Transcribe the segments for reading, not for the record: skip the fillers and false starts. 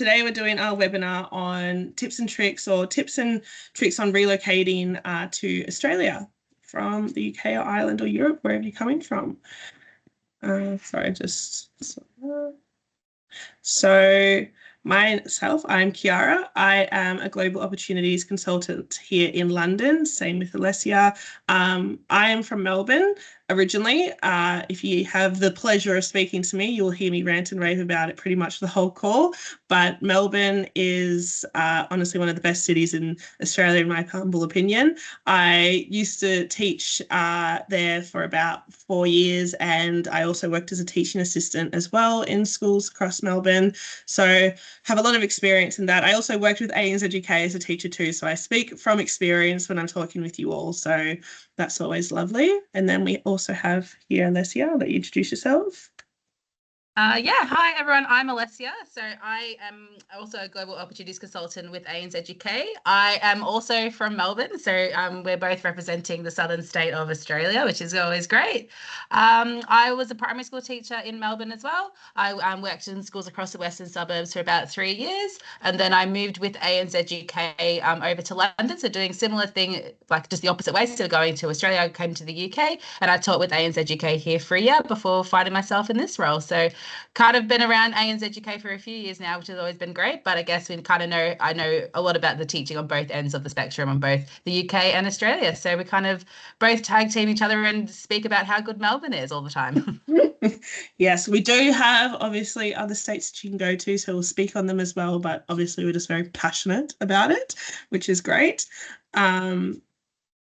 today we're doing our webinar on tips and tricks on relocating to Australia from the UK or Ireland or Europe, wherever you're coming from. So myself, I'm Kiara. I am a global opportunities consultant here in London, same with Alessia. I am from Melbourne originally. If you have the pleasure of speaking to me, you'll hear me rant and rave about it pretty much the whole call. But Melbourne is honestly one of the best cities in Australia, in my humble opinion. I used to teach there for about 4 years, and I also worked as a teaching assistant as well in schools across Melbourne. So have a lot of experience in that. I also worked with ANZ UK as a teacher too, so I speak from experience when I'm talking with you all. So that's always lovely. And then we also have here Alessia. I'll let you introduce yourself. Hi everyone, I'm Alessia. So I am also a global opportunities consultant with ANZ UK. I am also from Melbourne, so we're both representing the southern state of Australia, which is always great. I was a primary school teacher in Melbourne as well. I worked in schools across the western suburbs for about 3 years, and then I moved with ANZ UK over to London, so doing similar thing, like just the opposite way. So going to Australia, I came to the UK, and I taught with ANZ UK here for a year before finding myself in this role. So kind of been around ANZ UK for a few years now, which has always been great. But I guess I know a lot about the teaching on both ends of the spectrum, on both the UK and Australia. So we kind of both tag team each other and speak about how good Melbourne is all the time. Yes, we do have obviously other states that you can go to, so we'll speak on them as well. But obviously we're just very passionate about it, which is great.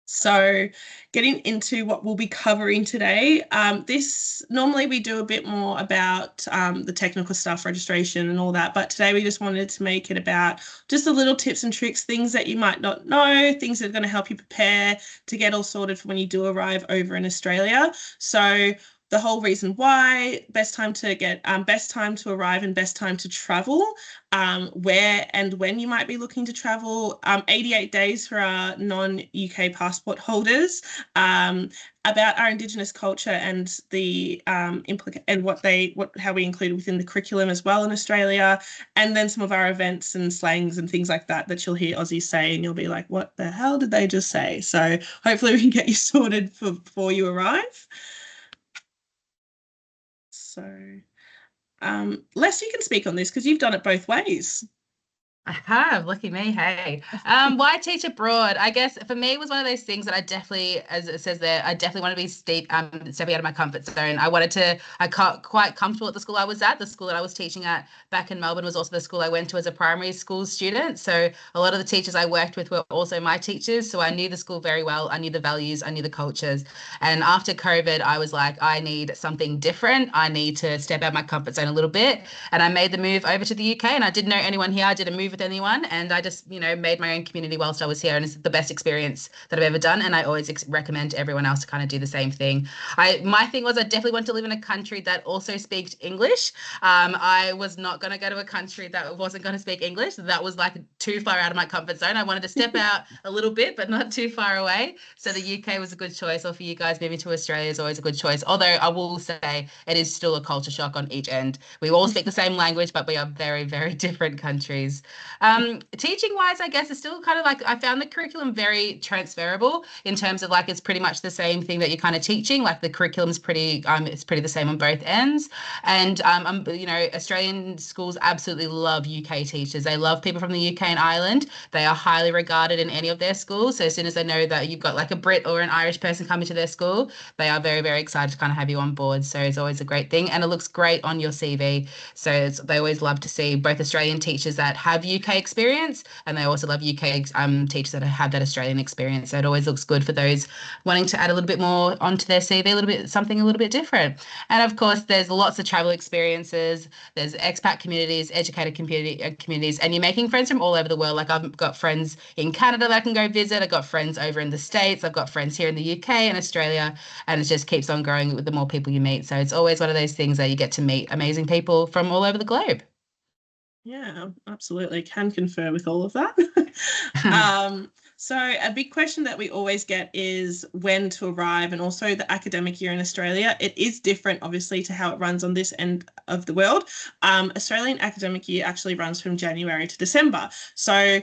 So getting into what we'll be covering today, this normally we do a bit more about the technical stuff, registration and all that, but today we just wanted to make it about just a little tips and tricks, things that you might not know, things that are going to help you prepare to get all sorted for when you do arrive over in Australia. So the whole reason why, best time to arrive and best time to travel, where and when you might be looking to travel, 88 days for our non-UK passport holders, about our Indigenous culture and the how we include within the curriculum as well in Australia, and then some of our events and slangs and things like that you'll hear Aussies say and you'll be like, what the hell did they just say? So hopefully we can get you sorted before you arrive. So, Les, you can speak on this because you've done it both ways. I have, lucky me, hey. Why teach abroad? I guess for me it was one of those things that I definitely, as it says there, I definitely want to be stepping out of my comfort zone. I got quite comfortable at the school I was at. The school that I was teaching at back in Melbourne was also the school I went to as a primary school student. So a lot of the teachers I worked with were also my teachers. So I knew the school very well. I knew the values, I knew the cultures. And after COVID, I was like, I need something different. I need to step out of my comfort zone a little bit. And I made the move over to the UK, and I didn't know anyone here. I didn't move with anyone, and I just made my own community whilst I was here, and it's the best experience that I've ever done, and I always recommend to everyone else to kind of do the same thing. My thing was I definitely wanted to live in a country that also speaks English. I was not going to go to a country that wasn't going to speak English. That was like too far out of my comfort zone. I wanted to step out a little bit but not too far away, so the UK was a good choice, or for you guys moving to Australia is always a good choice, although I will say it is still a culture shock on each end. We all speak the same language, but we are very, very different countries. Teaching wise, I guess it's still kind of like, I found the curriculum very transferable in terms of like, it's pretty much the same thing that you're kind of teaching. Like the curriculum's pretty, it's pretty the same on both ends. And, Australian schools absolutely love UK teachers. They love people from the UK and Ireland. They are highly regarded in any of their schools. So as soon as they know that you've got like a Brit or an Irish person coming to their school, they are very, very excited to kind of have you on board. So it's always a great thing. And it looks great on your CV. So they always love to see both Australian teachers that have UK experience, and they also love UK teachers that have that Australian experience. So it always looks good for those wanting to add a little bit more onto their CV, something a little bit different. And of course, there's lots of travel experiences. There's expat communities, educated communities, and you're making friends from all over the world. Like I've got friends in Canada that I can go visit. I've got friends over in the States. I've got friends here in the UK and Australia, and it just keeps on growing with the more people you meet. So it's always one of those things that you get to meet amazing people from all over the globe. Yeah, absolutely. Can confer with all of that. So a big question that we always get is when to arrive, and also the academic year in Australia. It is different, obviously, to how it runs on this end of the world. Australian academic year actually runs from January to December. So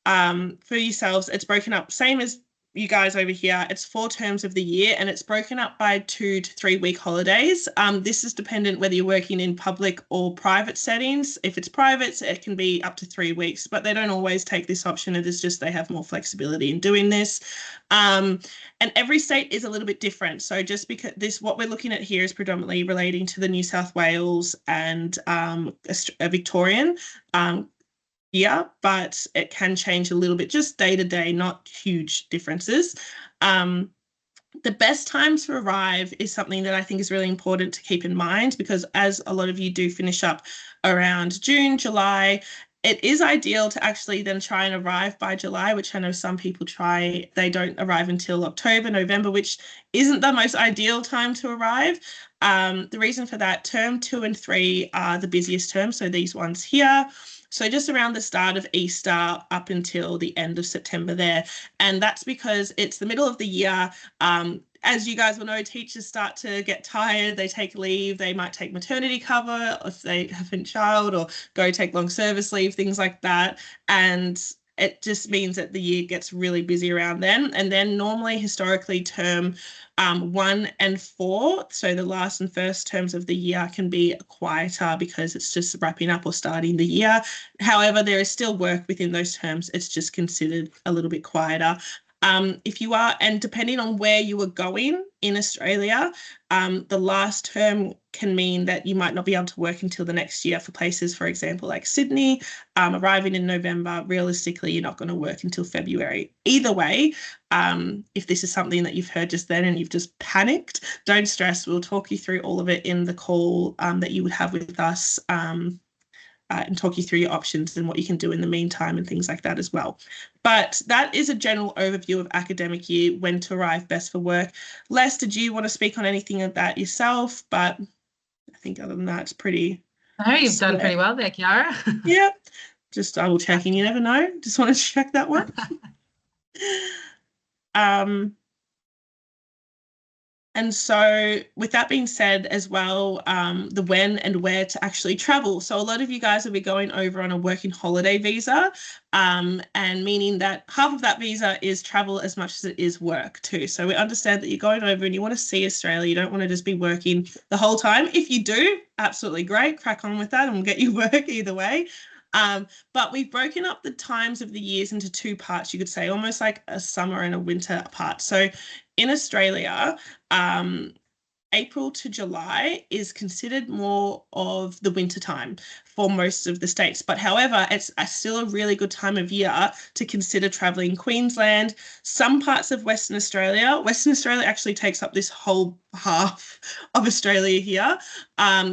for yourselves, it's broken up, same as you guys over here. It's 4 terms of the year, and it's broken up by 2 to 3 week holidays. This is dependent whether you're working in public or private settings. If it's private, it can be up to 3 weeks, but they don't always take this option. It is just they have more flexibility in doing this. And every state is a little bit different. So just because what we're looking at here is predominantly relating to the New South Wales and Victorian but it can change a little bit just day to day, not huge differences. The best time to arrive is something that I think is really important to keep in mind, because as a lot of you do finish up around June, July, it is ideal to actually then try and arrive by July, which I know some people try. They don't arrive until October, November, which isn't the most ideal time to arrive. The reason for that, term 2 and 3 are the busiest terms, so these ones here. So just around the start of Easter up until the end of September there. And that's because it's the middle of the year. As you guys will know, teachers start to get tired. They take leave. They might take maternity cover if they have a child, or go take long service leave, things like that. And it just means that the year gets really busy around then. And then normally, historically, term 1 and 4, so the last and first terms of the year, can be quieter because it's just wrapping up or starting the year. However, there is still work within those terms. It's just considered a little bit quieter. If you are, and depending on where you are going in Australia, the last term can mean that you might not be able to work until the next year. For places, for example, like Sydney, arriving in November, realistically, you're not going to work until February. Either way, if this is something that you've heard just then and you've just panicked, don't stress. We'll talk you through all of it in the call that you would have with us, and talk you through your options and what you can do in the meantime and things like that as well. But that is a general overview of academic year, when to arrive best for work. Les, did you want to speak on anything of that yourself? But I think other than that, it's pretty... No, you've done pretty well there, Kiara. Yeah, just double checking. You never know. Just wanted to check that one. And so with that being said as well, the when and where to actually travel. So a lot of you guys will be going over on a working holiday visa, and meaning that half of that visa is travel as much as it is work too. So we understand that you're going over and you want to see Australia. You don't want to just be working the whole time. If you do, absolutely great. Crack on with that and we'll get you work either way. But we've broken up the times of the years into 2 parts, you could say, almost like a summer and a winter part. So in Australia, April to July is considered more of the winter time for most of the states. But however, it's still a really good time of year to consider traveling Queensland, some parts of Western Australia. Western Australia actually takes up this whole half of Australia here.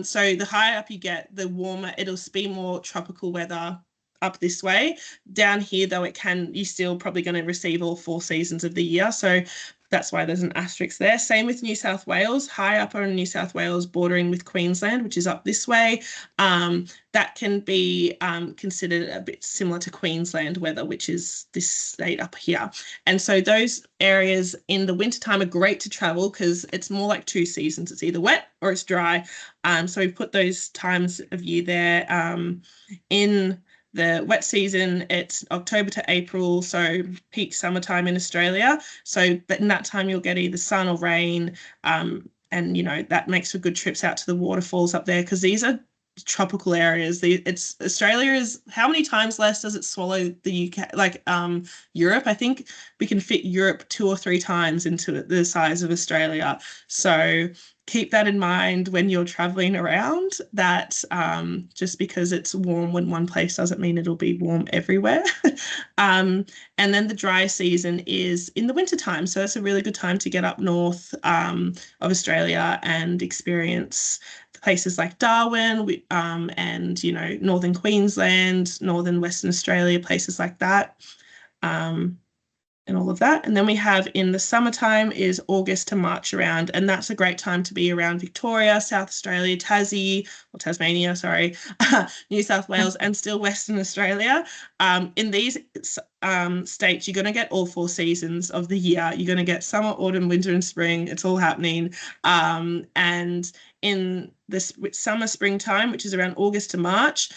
So the higher up you get, the warmer it'll be, more tropical weather up this way. Down here, though, you're still probably going to receive all 4 seasons of the year. So that's why there's an asterisk there. Same with New South Wales, high up in New South Wales, bordering with Queensland, which is up this way. That can be considered a bit similar to Queensland weather, which is this state up here. And so those areas in the wintertime are great to travel because it's more like 2 seasons. It's either wet or it's dry. So we put those times of year there. In the wet season, it's October to April, so peak summertime in Australia. So in that time, you'll get either sun or rain, and that makes for good trips out to the waterfalls up there, because these are tropical areas. Australia is, how many times less does it swallow the UK? Like Europe, I think we can fit Europe 2 or 3 times into the size of Australia. So keep that in mind when you're traveling around, that just because it's warm in one place doesn't mean it'll be warm everywhere. And then the dry season is in the wintertime. So it's a really good time to get up north of Australia and experience places like Darwin, and, northern Queensland, northern Western Australia, places like that. and all of that. And then we have in the summertime is August to March around, and that's a great time to be around Victoria, South Australia, Tasmania, sorry, New South Wales, and still Western Australia. In these states, you're going to get all 4 seasons of the year. You're going to get summer, autumn, winter, and spring. It's all happening. And in this summer, springtime, which is around August to March,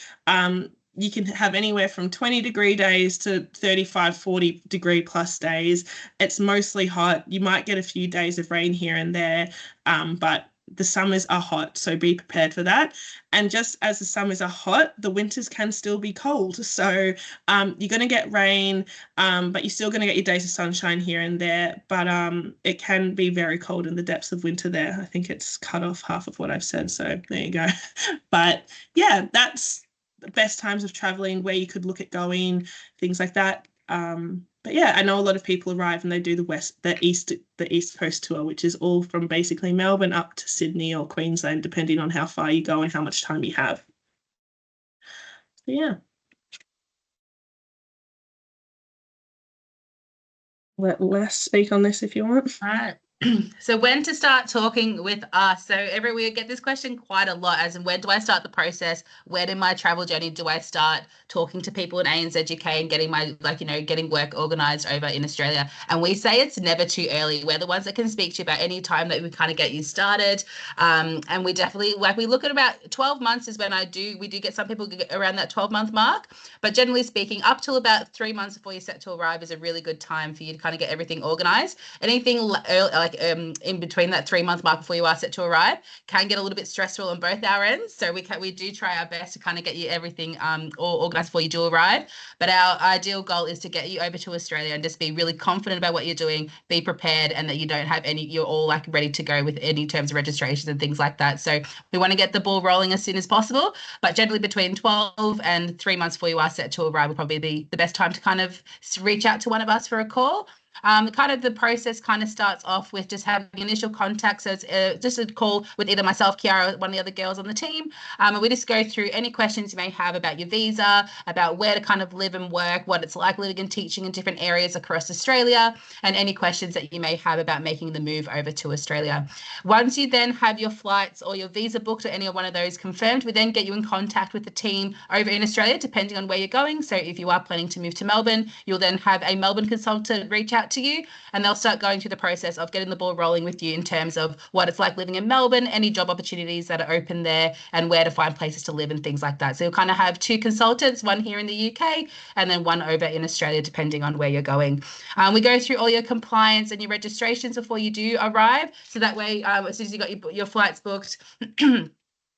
you can have anywhere from 20-degree days to 35, 40-degree plus days. It's mostly hot. You might get a few days of rain here and there, but the summers are hot, so be prepared for that. And just as the summers are hot, the winters can still be cold. So you're going to get rain, but you're still going to get your days of sunshine here and there. But it can be very cold in the depths of winter there. I think it's cut off half of what I've said, so there you go. But yeah, that's the best times of traveling, where you could look at going, things like that. But yeah, I know a lot of people arrive and they do the East Coast tour, which is all from basically Melbourne up to Sydney or Queensland, depending on how far you go and how much time you have. So yeah. Let Les speak on this if you want. All right. So when to start talking with us? So every we get this question quite a lot, as in when do I start the process? When in my travel journey do I start talking to people in ANZ UK and getting my getting work organised over in Australia? And we say it's never too early. We're the ones that can speak to you about any time that we kind of get you started. And we definitely we look at about 12 months is when we do get some people get around that 12-month mark. But generally speaking, up till about 3 months before you're set to arrive is a really good time for you to kind of get everything organised. Anything in between that 3-month mark before you are set to arrive can get a little bit stressful on both our ends. So we do try our best to kind of get you everything all organised before you do arrive. But our ideal goal is to get you over to Australia and just be really confident about what you're doing, be prepared, and that you don't have you're all like ready to go with any terms of registrations and things like that. So we want to get the ball rolling as soon as possible, but generally between 12 and 3 months before you are set to arrive will probably be the best time to kind of reach out to one of us for a call. Kind of the process kind of starts off with just having initial contact. So it's just a call with either myself, Kiara, or one of the other girls on the team. And we just go through any questions you may have about your visa, about where to kind of live and work, what it's like living and teaching in different areas across Australia, and any questions that you may have about making the move over to Australia. Once you then have your flights or your visa booked or any one of those confirmed, we then get you in contact with the team over in Australia, depending on where you're going. So if you are planning to move to Melbourne, you'll then have a Melbourne consultant reach out to you, and they'll start going through the process of getting the ball rolling with you in terms of what it's like living in Melbourne, any job opportunities that are open there, and where to find places to live and things like that. So you'll kind of have 2 consultants, one here in the UK and then one over in Australia, depending on where you're going. We go through all your compliance and your registrations before you do arrive, so that way as soon as you got your flights booked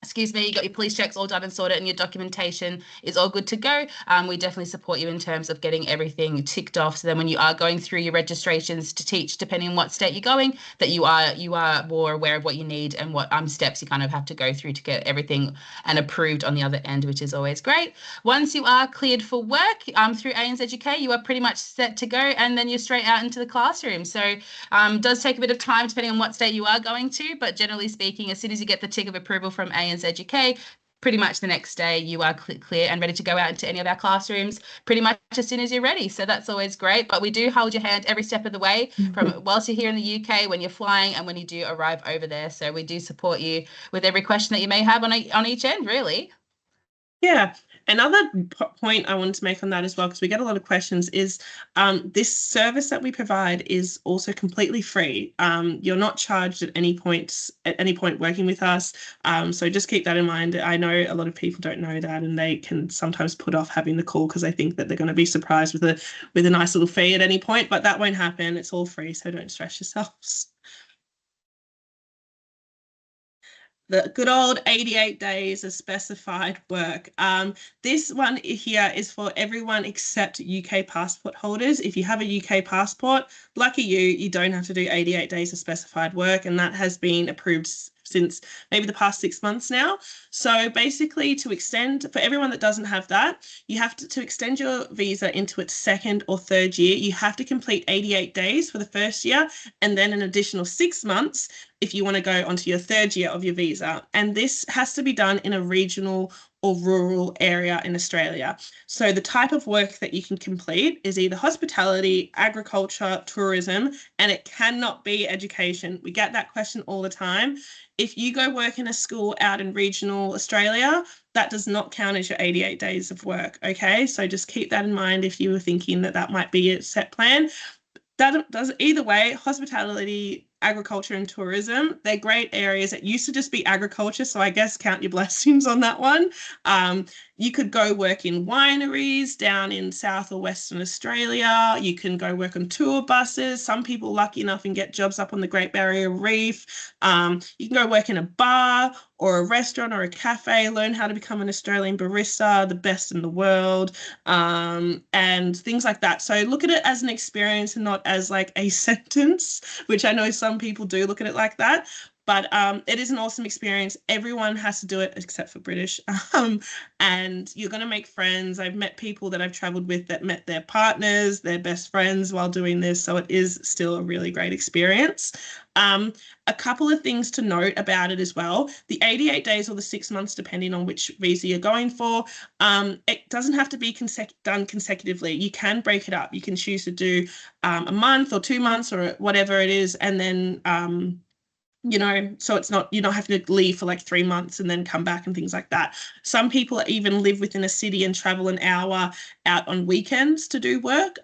excuse me, you got your police checks all done and sorted, and your documentation is all good to go. We definitely support you in terms of getting everything ticked off. So then when you are going through your registrations to teach, depending on what state you're going, that you are more aware of what you need and what steps you kind of have to go through to get everything and approved on the other end, which is always great. Once you are cleared for work through ANZ UK, you are pretty much set to go, and then you're straight out into the classroom. So it does take a bit of time depending on what state you are going to, but generally speaking, as soon as you get the tick of approval from ANZ UK, pretty much the next day you are clear and ready to go out into any of our classrooms pretty much as soon as you're ready. So that's always great. But we do hold your hand every step of the way, from whilst you're here in the UK, when you're flying, and when you do arrive over there. So we do support you with every question that you may have on each end, really. Yeah. Another point I wanted to make on that as well, because we get a lot of questions, is this service that we provide is also completely free. You're not charged at any point working with us. So just keep that in mind. I know a lot of people don't know that, and they can sometimes put off having the call because they think that they're going to be surprised with a nice little fee at any point, but that won't happen. It's all free, so don't stress yourselves. The good old 88 days of specified work. This one here is for everyone except UK passport holders. If you have a UK passport, lucky you don't have to do 88 days of specified work, and that has been approved since maybe the past 6 months now. So basically, to extend, for everyone that doesn't have that, you have to extend your visa into its 2nd or 3rd year, you have to complete 88 days for the 1st year, and then an additional 6 months if you want to go onto your 3rd year of your visa. And this has to be done in a regional or rural area in Australia. So the type of work that you can complete is either hospitality, agriculture, tourism, and it cannot be education. We get that question all the time. If you go work in a school out in regional Australia, that does not count as your 88 days of work. Okay. So just keep that in mind if you were thinking that that might be a set plan. That does either way, hospitality, agriculture, and tourism, they're great areas. It used to just be agriculture, so I guess count your blessings on that one. You could go work in wineries down in South or Western Australia. You can go work on tour buses. Some people lucky enough and get jobs up on the Great Barrier Reef. You can go work in a bar or a restaurant or a cafe, learn how to become an Australian barista, the best in the world, and things like that. So look at it as an experience and not as like a sentence, which I know some people do look at it like that. But it is an awesome experience. Everyone has to do it except for British. And you're going to make friends. I've met people that I've traveled with that met their partners, their best friends while doing this. So it is still a really great experience. A couple of things to note about it as well. The 88 days or the 6 months, depending on which visa you're going for, it doesn't have to be done consecutively. You can break it up. You can choose to do a month or 2 months or whatever it is, and then so it's not, you're not having to leave for like 3 months and then come back and things like that. Some people even live within a city and travel an hour out on weekends to do work,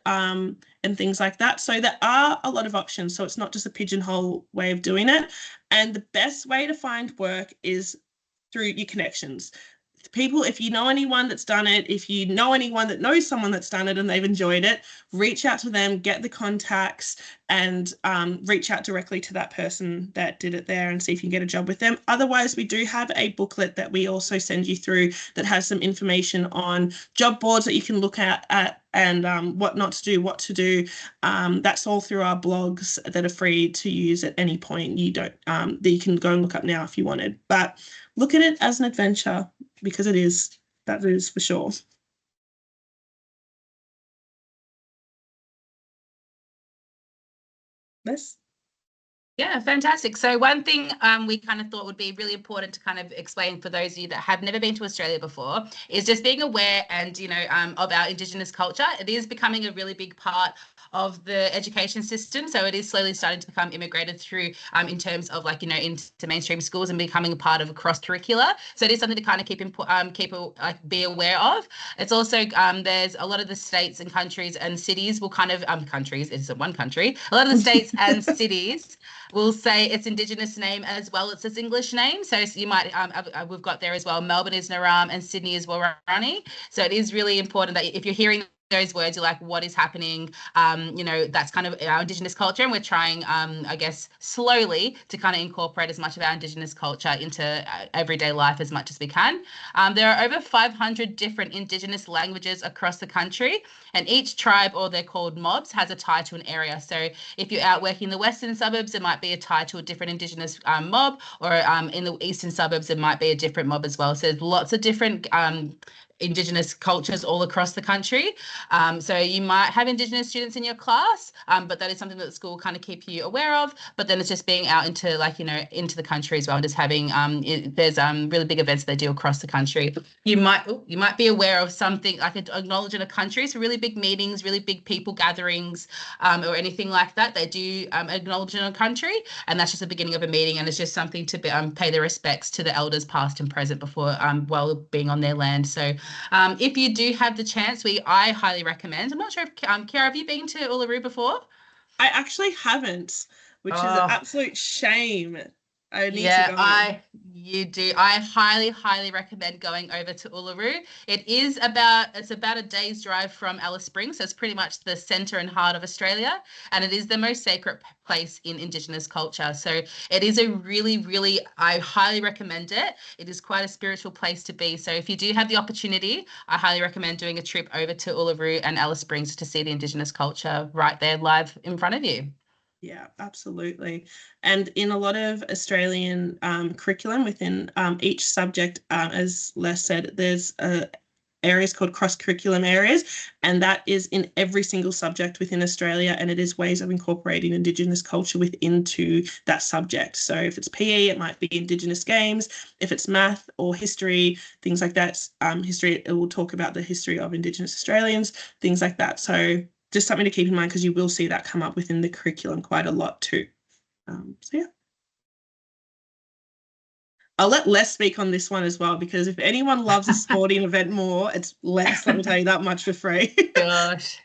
and things like that. So there are a lot of options. So it's not just a pigeonhole way of doing it. And the best way to find work is through your connections. People, if you know anyone that's done it, if you know anyone that knows someone that's done it and they've enjoyed it, reach out to them, get the contacts, and reach out directly to that person that did it there and see if you can get a job with them. Otherwise, we do have a booklet that we also send you through that has some information on job boards that you can look at and what not to do, what to do. That's all through our blogs that are free to use at any point. You don't that you can go and look up now if you wanted. But look at it as an adventure, because it is. That is for sure. This. Yeah, fantastic. So one thing we kind of thought would be really important to kind of explain for those of you that have never been to Australia before is just being aware and, of our Indigenous culture. It is becoming a really big part of the education system. So it is slowly starting to become immigrated through in terms of into mainstream schools and becoming a part of a cross curricula. So it is something to kind of be aware of. It's also there's a lot of the states and countries and cities will kind of countries, it's one country, a lot of the states and cities will say its Indigenous name as well as its English name. So you might, we've got there as well, Melbourne is Naram and Sydney is Warrani. So it is really important that if you're hearing those words, you're like, what is happening? That's kind of our Indigenous culture, and we're trying, I guess, slowly to kind of incorporate as much of our Indigenous culture into everyday life as much as we can. There are over 500 different Indigenous languages across the country, and each tribe, or they're called mobs, has a tie to an area. So if you're out working in the western suburbs, it might be a tie to a different Indigenous mob, or in the eastern suburbs, it might be a different mob as well. So there's lots of different Indigenous cultures all across the country. So you might have Indigenous students in your class, but that is something that the school kind of keep you aware of. But then it's just being out into into the country as well, and just having there's really big events they do across the country. You might be aware of something like Acknowledge in a Country, so really big meetings, really big people gatherings, or anything like that. They do Acknowledge in a Country, and that's just the beginning of a meeting, and it's just something to pay their respects to the elders past and present before while being on their land. So if you do have the chance, I highly recommend. I'm not sure if Kiara, have you been to Uluru before? I actually haven't, which is an absolute shame. I need to go. You do. I highly, highly recommend going over to Uluru. It's about a day's drive from Alice Springs, so it's pretty much the centre and heart of Australia, and it is the most sacred place in Indigenous culture. So it is a really, really, I highly recommend it. It is quite a spiritual place to be. So if you do have the opportunity, I highly recommend doing a trip over to Uluru and Alice Springs to see the Indigenous culture right there live in front of you. Yeah, absolutely. And in a lot of Australian curriculum within each subject, as Les said, there's areas called cross-curriculum areas, and that is in every single subject within Australia, and it is ways of incorporating Indigenous culture into that subject. So if it's PE, it might be Indigenous games. If it's math or history, things like that, history, it will talk about the history of Indigenous Australians, things like that. So just something to keep in mind, because you will see that come up within the curriculum quite a lot too. So yeah. I'll let Les speak on this one as well, because if anyone loves a sporting event more, it's Les. Let me tell you that much for free. Gosh.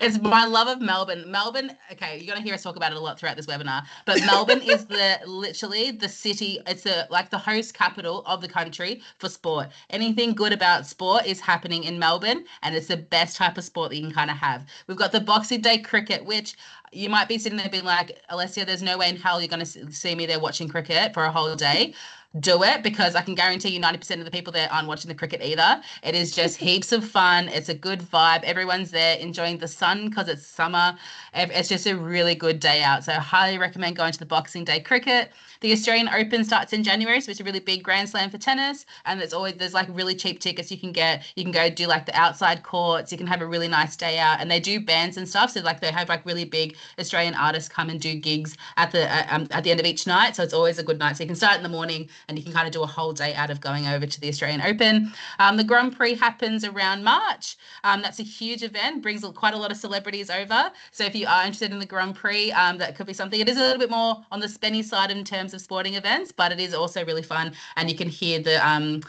It's my love of Melbourne. Melbourne, okay, you're gonna hear us talk about it a lot throughout this webinar, but Melbourne is literally the city. It's like the host capital of the country for sport. Anything good about sport is happening in Melbourne, and it's the best type of sport that you can kind of have. We've got the Boxing Day cricket, which you might be sitting there being like, Alessia, there's no way in hell you're going to see me there watching cricket for a whole day. Do it, because I can guarantee you 90% of the people there aren't watching the cricket either. It is just heaps of fun. It's a good vibe. Everyone's there enjoying the sun because it's summer. It's just a really good day out. So I highly recommend going to the Boxing Day cricket. The Australian Open starts in January, so it's a really big grand slam for tennis. And there's like really cheap tickets you can get. You can go do like the outside courts. You can have a really nice day out. And they do bands and stuff. So like they have like really big Australian artists come and do gigs at the end of each night. So it's always a good night. So you can start in the morning and you can kind of do a whole day out of going over to the Australian Open. The Grand Prix happens around March. That's a huge event, brings quite a lot of celebrities over. So if you are interested in the Grand Prix, that could be something. It is a little bit more on the spenny side in terms of sporting events, but it is also really fun, and you can hear the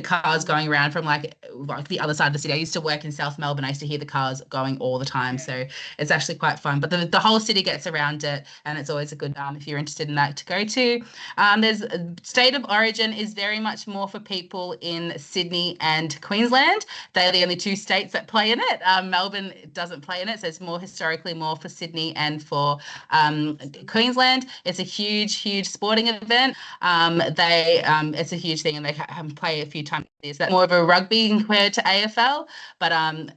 cars going around from like the other side of the city. I used to work in South Melbourne. I used to hear the cars going all the time, so it's actually quite fun. But the whole city gets around it, and it's always a good if you're interested in that to go to. There's State of Origin is very much more for people in Sydney and Queensland. They're the only two states that play in it. Melbourne doesn't play in it, so it's more historically more for Sydney and for Queensland. It's a huge sporting event. It's a huge thing, and they play a few times. That's more of a rugby compared to AFL, but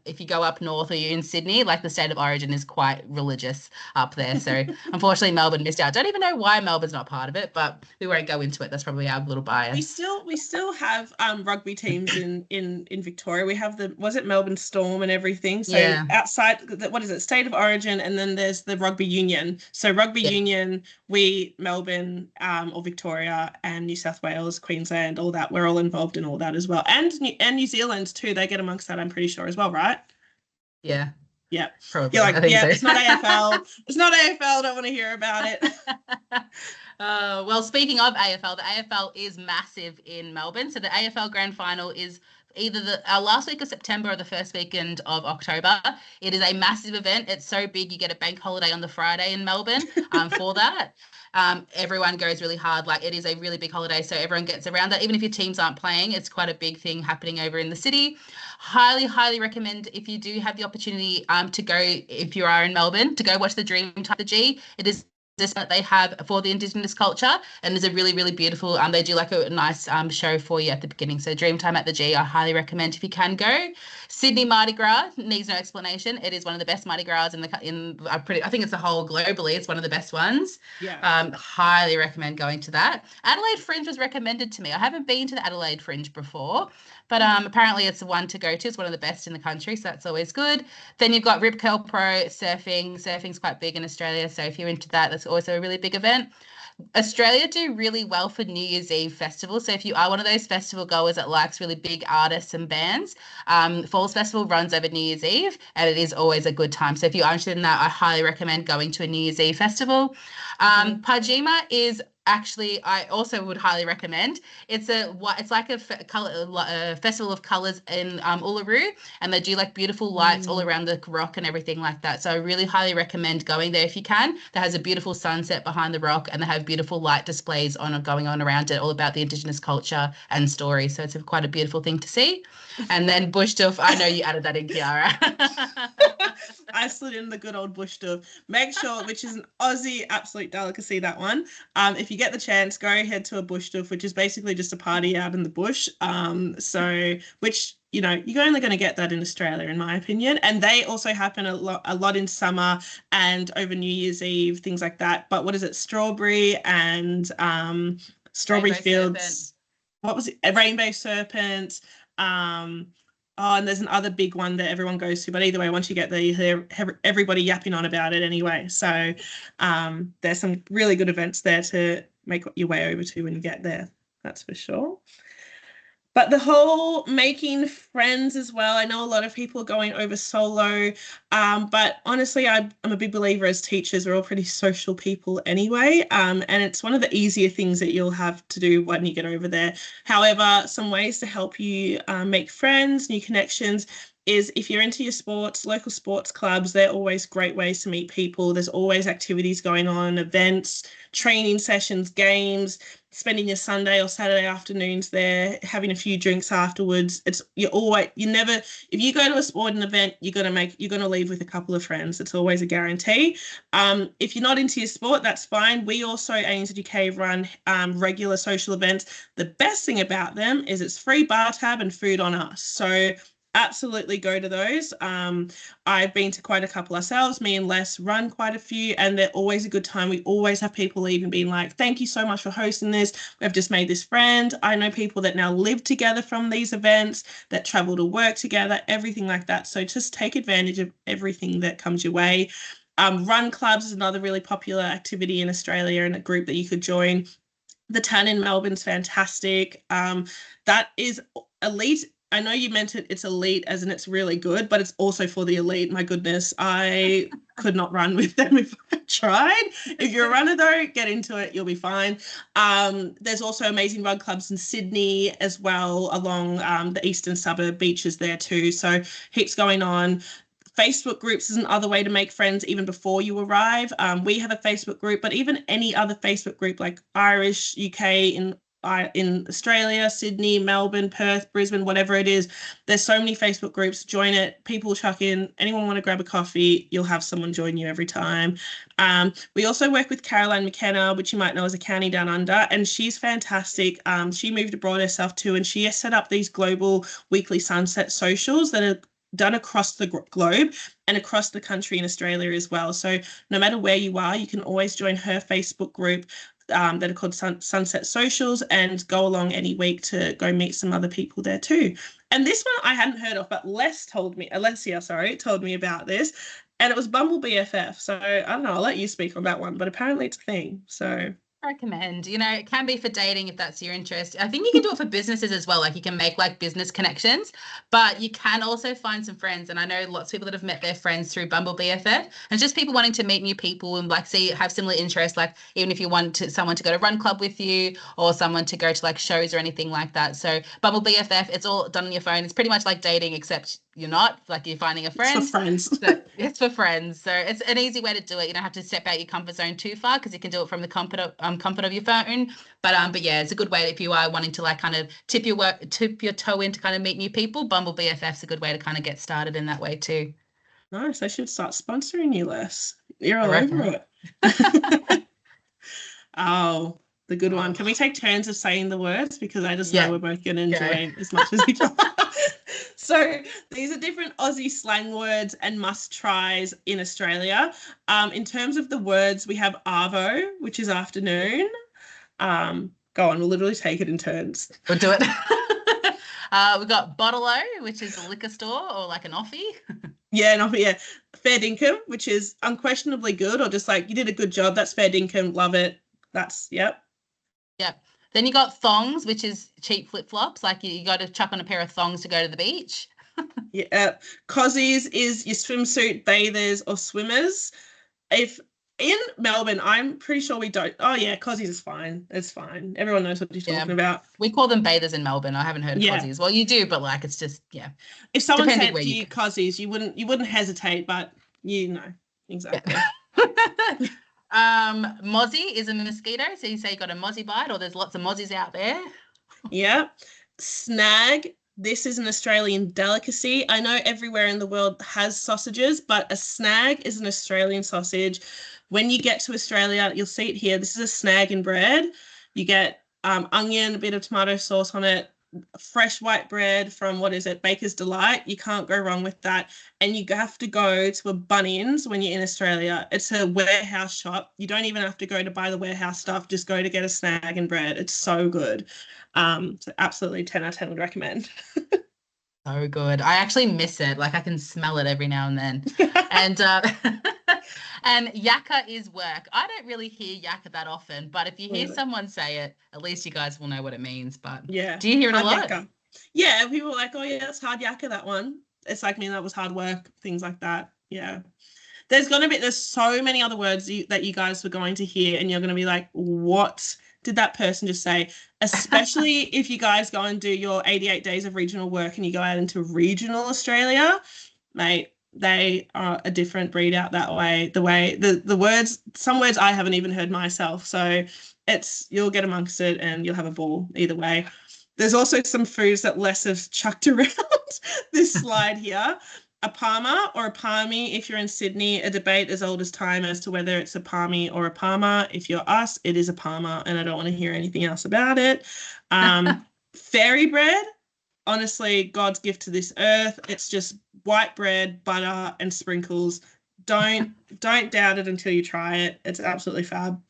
if you go up north or you're in Sydney, like the State of Origin is quite religious up there. So unfortunately, Melbourne missed out. Don't even know why Melbourne's not part of it, but we won't go into it. That's probably our little bias. We still have rugby teams in Victoria. We have was it Melbourne Storm and everything. So yeah. Outside, what is it? State of Origin, and then there's the rugby union. So rugby union, Melbourne or Victoria and New South Wales, Queensland, all that. We're all involved in all that as well, and New Zealand too. They get amongst that, I'm pretty sure as well, right? Yeah. Yeah. Probably. You're like, yeah, so. It's not AFL. It's not AFL. I don't want to hear about it. Well, speaking of AFL, the AFL is massive in Melbourne. So the AFL Grand Final is either the last week of September or the first weekend of October. It is a massive event. It's so big, you get a bank holiday on the Friday in Melbourne for that. Everyone goes really hard. Like, it is a really big holiday, so everyone gets around that. Even if your teams aren't playing, it's quite a big thing happening over in the city. Highly recommend, if you do have the opportunity to go, if you are in Melbourne, to go watch the Dreamtime at the G. It is that they have for the Indigenous culture, and there's a really beautiful they do like a nice show for you at the beginning. So Dreamtime at the G, I highly recommend if you can go. Sydney Mardi Gras needs no explanation. It is one of the best Mardi Gras I think it's the whole globally. It's one of the best ones. Yeah. Highly recommend going to that. Adelaide Fringe was recommended to me. I haven't been to the Adelaide Fringe before, but apparently it's the one to go to. It's one of the best in the country, so that's always good. Then you've got Rip Curl Pro surfing. Surfing's quite big in Australia, so if you're into that, that's also a really big event. Australia do really well for New Year's Eve festival. So if you are one of those festival goers that likes really big artists and bands, Falls Festival runs over New Year's Eve, and it is always a good time. So if you're interested in that, I highly recommend going to a New Year's Eve festival. Pajima is actually, I also would highly recommend. It's like a festival of colors in Uluru, and they do like beautiful lights all around the rock and everything like that. So I really highly recommend going there if you can. That has a beautiful sunset behind the rock, and they have beautiful light displays going on around it, all about the Indigenous culture and story. So it's quite a beautiful thing to see. And then bush doof, I know you added that in, Kiara. I slid in the good old bush doof. Make sure, which is an Aussie absolute delicacy, that one. If you get the chance, go ahead to a bush doof, which is basically just a party out in the bush. Which, you know, you're only going to get that in Australia, in my opinion. And they also happen a lot in summer and over New Year's Eve, things like that. But what is it? Strawberry and Strawberry Rainbow Fields. Serpent. What was it? A Rainbow Serpent. Oh, and there's another big one that everyone goes to. But either way, once you get there, you hear everybody yapping on about it anyway. So there's some really good events there to make your way over to when you get there. That's for sure. But the whole making friends as well. I know a lot of people are going over solo, but honestly, I'm a big believer as teachers, we're all pretty social people anyway. And it's one of the easier things that you'll have to do when you get over there. However, some ways to help you make friends, new connections, is if you're into your sports, local sports clubs, they're always great ways to meet people. There's always activities going on, events, training sessions, games, spending your Sunday or Saturday afternoons there, having a few drinks afterwards. You never, if you go to a sporting event, you're gonna leave with a couple of friends. It's always a guarantee. If you're not into your sport, that's fine. We also at ANZUK run regular social events. The best thing about them is it's free bar tab and food on us. So absolutely go to those. I've been to quite a couple ourselves. Me and Les run quite a few, and they're always a good time. We always have people even being like, thank you so much for hosting this. We've just made this friend. I know people that now live together from these events, that travel to work together, everything like that. So just take advantage of everything that comes your way. Run clubs is another really popular activity in Australia and a group that you could join. The Tan in Melbourne's fantastic. That is elite. I know you meant it's elite as in it's really good, but it's also for the elite. My goodness, I could not run with them if I tried. If you're a runner though, get into it, you'll be fine. There's also amazing run clubs in Sydney as well, along the eastern suburb beaches there too. So heaps going on. Facebook groups is another way to make friends even before you arrive. We have a Facebook group, but even any other Facebook group like Irish, UK, in Australia, Sydney, Melbourne, Perth, Brisbane, whatever it is, there's so many Facebook groups. Join it. People chuck in. Anyone want to grab a coffee? You'll have someone join you every time. We also work with Caroline McKenna, which you might know as a County Down Under, and she's fantastic. She moved abroad herself too, and she has set up these global weekly sunset socials that are done across the globe and across the country in Australia as well. So no matter where you are, you can always join her Facebook group that are called Sunset Socials and go along any week to go meet some other people there too. And this one I hadn't heard of, but Alessia, told me about this, and it was Bumble BFF. So I don't know, I'll let you speak on that one, but apparently it's a thing. So recommend, it can be for dating if that's your interest. I think you can do it for businesses as well. Like you can make like business connections, but you can also find some friends. And I know lots of people that have met their friends through Bumble BFF, and just people wanting to meet new people and like have similar interests. Like even if you want someone to go to run club with you or someone to go to like shows or anything like that. So Bumble BFF, it's all done on your phone. It's pretty much like dating, except you're not, like you're finding a friend. It's for friends. So it's for friends. So it's an easy way to do it. You don't have to step out your comfort zone too far because you can do it from the comfort of your phone. But yeah, it's a good way if you are wanting to like kind of tip your toe in to kind of meet new people. Bumble BFF's a good way to kind of get started in that way too. Nice. I should start sponsoring you, Les. You're all over it. Oh, the good one. Can we take turns of saying the words? Because I just know we're both going to enjoy it as much as each other. So these are different Aussie slang words and must tries in Australia. In terms of the words, we have arvo, which is afternoon. Go on, we'll literally take it in turns. We'll do it. We've got bottle-o, which is a liquor store or like an offie. Yeah, an offie, yeah. Fair dinkum, which is unquestionably good, or just like you did a good job. That's fair dinkum. Love it. That's, yep. Yep. Then you got thongs, which is cheap flip-flops. Like you got to chuck on a pair of thongs to go to the beach. Yeah. Cozies is your swimsuit, bathers or swimmers. If in Melbourne, I'm pretty sure we don't. Oh, yeah, cozies is fine. It's fine. Everyone knows what you're talking about. We call them bathers in Melbourne. I haven't heard of cozies. Well, you do, but like it's just, yeah. If someone said to you cozies, you wouldn't hesitate, but you know, exactly. Yeah. Mozzie is a mosquito, so you say you got a mozzie bite, or there's lots of mozzies out there. Yeah. Snag, this is an Australian delicacy. I know everywhere in the world has sausages, but a snag is an Australian sausage. When you get to Australia, you'll see it here. This is a snag in bread. You get onion, a bit of tomato sauce on it, fresh white bread from, Baker's Delight. You can't go wrong with that. And you have to go to a Bunnings when you're in Australia. It's a warehouse shop. You don't even have to go to buy the warehouse stuff. Just go to get a snag and bread. It's so good. So absolutely 10 out of 10 would recommend. so good. I actually miss it. Like I can smell it every now and then. And and yakka is work. I don't really hear yakka that often, but if you hear Really? someone say it, at least you guys will know what it means. But Yeah, do you hear it a hard lot? yakka. Yeah, people were like, oh yeah, that's hard yakka, that one. It's like me, that was hard work, things like that. Yeah. There's so many other words that you guys were going to hear, and you're going to be like, what did that person just say? Especially if you guys go and do your 88 days of regional work and you go out into regional Australia, mate, they are a different breed out that way. The words, some words I haven't even heard myself. So you'll get amongst it and you'll have a ball either way. There's also some foods that Les has chucked around this slide here. A palmer or a palmy if you're in Sydney, a debate as old as time as to whether it's a palmy or a palmer. If you're us, it is a palmer, and I don't want to hear anything else about it. Fairy bread, honestly, God's gift to this earth. It's just white bread, butter, and sprinkles. Don't doubt it until you try it. It's absolutely fab.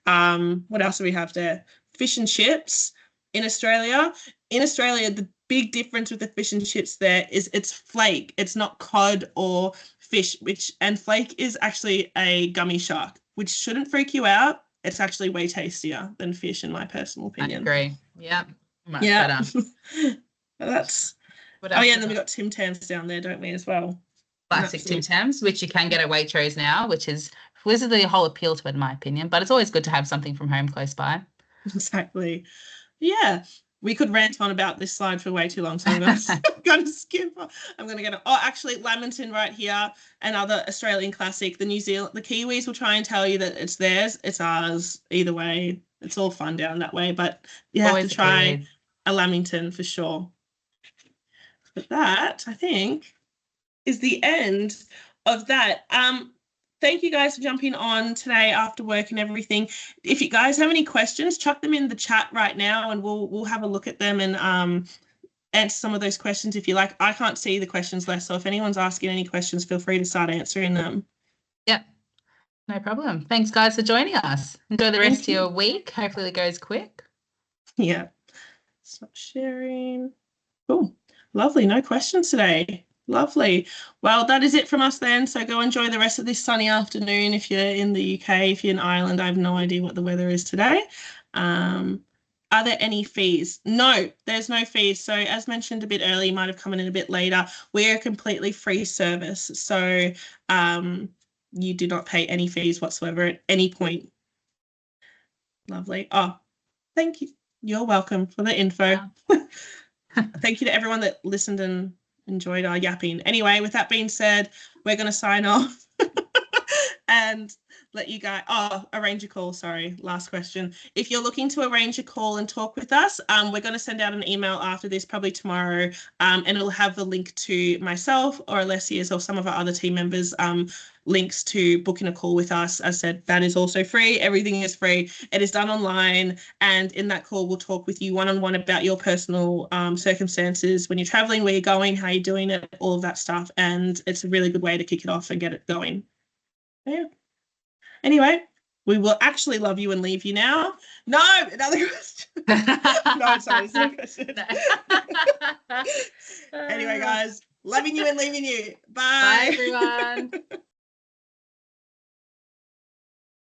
What else do we have there? Fish and chips in Australia. In Australia, the big difference with the fish and chips there is it's flake. It's not cod or fish, and flake is actually a gummy shark, which shouldn't freak you out. It's actually way tastier than fish, in my personal opinion. I agree. Yeah, much yeah. better. That's. What Oh else yeah, we and then we got? got Tim Tams down there, don't we, as well? Classic Tim Tams, which you can get at Waitrose now, which is the whole appeal to it, in my opinion. But it's always good to have something from home close by. Exactly. Yeah, we could rant on about this slide for way too long, so I'm going to skip. I'm going to get. Oh, actually, Lamington right here, another Australian classic. The Kiwis will try and tell you that it's theirs, it's ours. Either way, it's all fun down that way. But you have to try a Lamington for sure. But that, I think, is the end of that. Thank you guys for jumping on today after work and everything. If you guys have any questions, chuck them in the chat right now and we'll have a look at them and answer some of those questions if you like. I can't see the questions less, so if anyone's asking any questions, feel free to start answering them. Yep, no problem. Thanks, guys, for joining us. Enjoy the rest of your week. Hopefully it goes quick. Yeah. Stop sharing. Cool. Lovely. No questions today. Lovely. Well, that is it from us then. So go enjoy the rest of this sunny afternoon if you're in the UK. If you're in Ireland, I have no idea what the weather is today. Are there any fees? No, there's no fees. So as mentioned a bit earlier, you might have come in a bit later. We're a completely free service. So you do not pay any fees whatsoever at any point. Lovely. Oh, thank you. You're welcome for the info. Yeah. Thank you to everyone that listened and enjoyed our yapping. Anyway, with that being said, we're going to sign off and let you guys arrange a call. Sorry, last question. If you're looking to arrange a call and talk with us, we're going to send out an email after this, probably tomorrow, and it'll have the link to myself or Alessia's or some of our other team members links to booking a call with us. As I said, that is also free. Everything is free. It is done online. And in that call, we'll talk with you one-on-one about your personal circumstances, when you're traveling, where you're going, how you're doing it, all of that stuff. And it's a really good way to kick it off and get it going. Yeah. Anyway, we will actually love you and leave you now. No, another question. No, sorry, it's no question. Anyway, guys, loving you and leaving you. Bye. Bye, everyone.